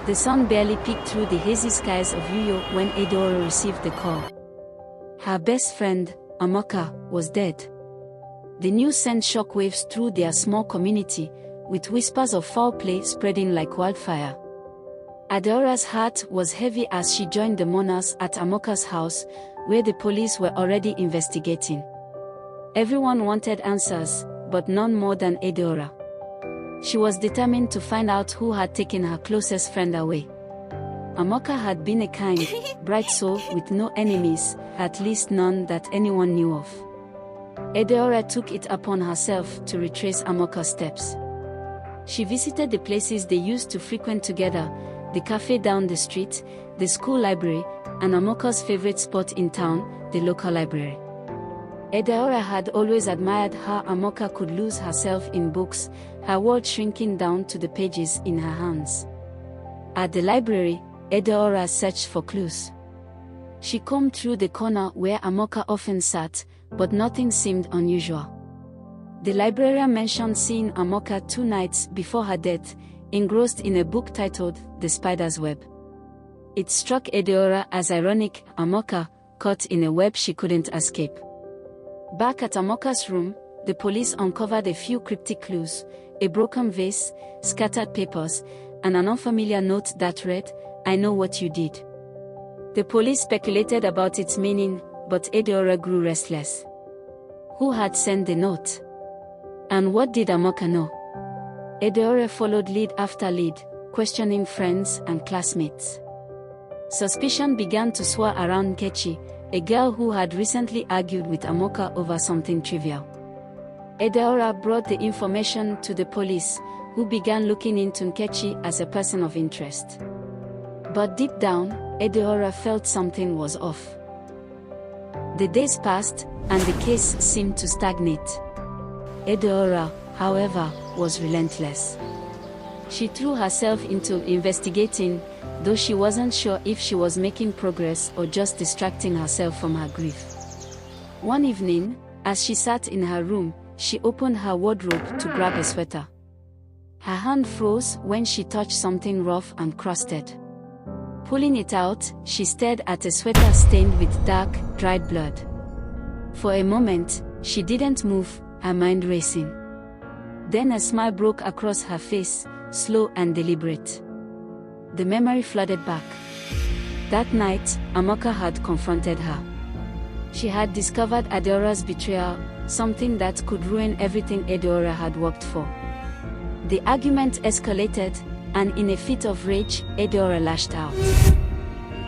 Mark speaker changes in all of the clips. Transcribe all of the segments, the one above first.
Speaker 1: The sun barely peeked through the hazy skies of Uyo when Edeora received the call. Her best friend, Amoka, was dead. The news sent shockwaves through their small community, with whispers of foul play spreading like wildfire. Edeora's heart was heavy as she joined the mourners at Amoka's house, where the police were already investigating. Everyone wanted answers, but none more than Edeora. She was determined to find out who had taken her closest friend away. Amoka had been a kind, bright soul with no enemies, at least none that anyone knew of. Edeora took it upon herself to retrace Amoka's steps. She visited the places they used to frequent together, the cafe down the street, the school library, and Amoka's favorite spot in town, the local library. Edeora had always admired how Amoka could lose herself in books, her world shrinking down to the pages in her hands. At the library, Edeora searched for clues. She combed through the corner where Amoka often sat, but nothing seemed unusual. The librarian mentioned seeing Amoka 2 nights before her death, engrossed in a book titled The Spider's Web. It struck Edeora as ironic, Amoka, caught in a web she couldn't escape. Back at Amoka's room, the police uncovered a few cryptic clues, a broken vase, scattered papers, and an unfamiliar note that read, "I know what you did." The police speculated about its meaning, but Edeora grew restless. Who had sent the note? And what did Amoka know? Edeora followed lead after lead, questioning friends and classmates. Suspicion began to swirl around Nkechi, a girl who had recently argued with Amoka over something trivial. Edeora brought the information to the police, who began looking into Nkechi as a person of interest. But deep down, Edeora felt something was off. The days passed, and the case seemed to stagnate. Edeora, however, was relentless. She threw herself into investigating, though she wasn't sure if she was making progress or just distracting herself from her grief. One evening, as she sat in her room, she opened her wardrobe to grab a sweater. Her hand froze when she touched something rough and crusted. Pulling it out, she stared at a sweater stained with dark, dried blood. For a moment, she didn't move, her mind racing. Then a smile broke across her face, slow and deliberate. The memory flooded back. That night, Amoka had confronted her. She had discovered Edeora's betrayal, something that could ruin everything Edeora had worked for. The argument escalated, and in a fit of rage, Edeora lashed out.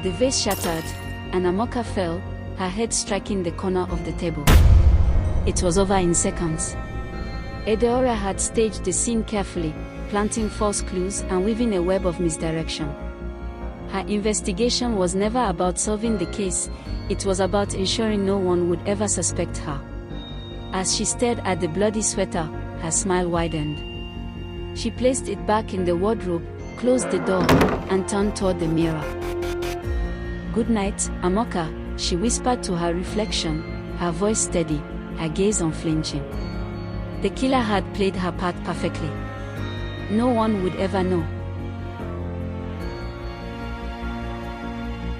Speaker 1: The vase shattered, and Amoka fell, her head striking the corner of the table. It was over in seconds. Edeora had staged the scene carefully, planting false clues and weaving a web of misdirection. Her investigation was never about solving the case, it was about ensuring no one would ever suspect her. As she stared at the bloody sweater, her smile widened. She placed it back in the wardrobe, closed the door, and turned toward the mirror. "Good night, Amoka," she whispered to her reflection, her voice steady, her gaze unflinching. The killer had played her part perfectly. No one would ever know.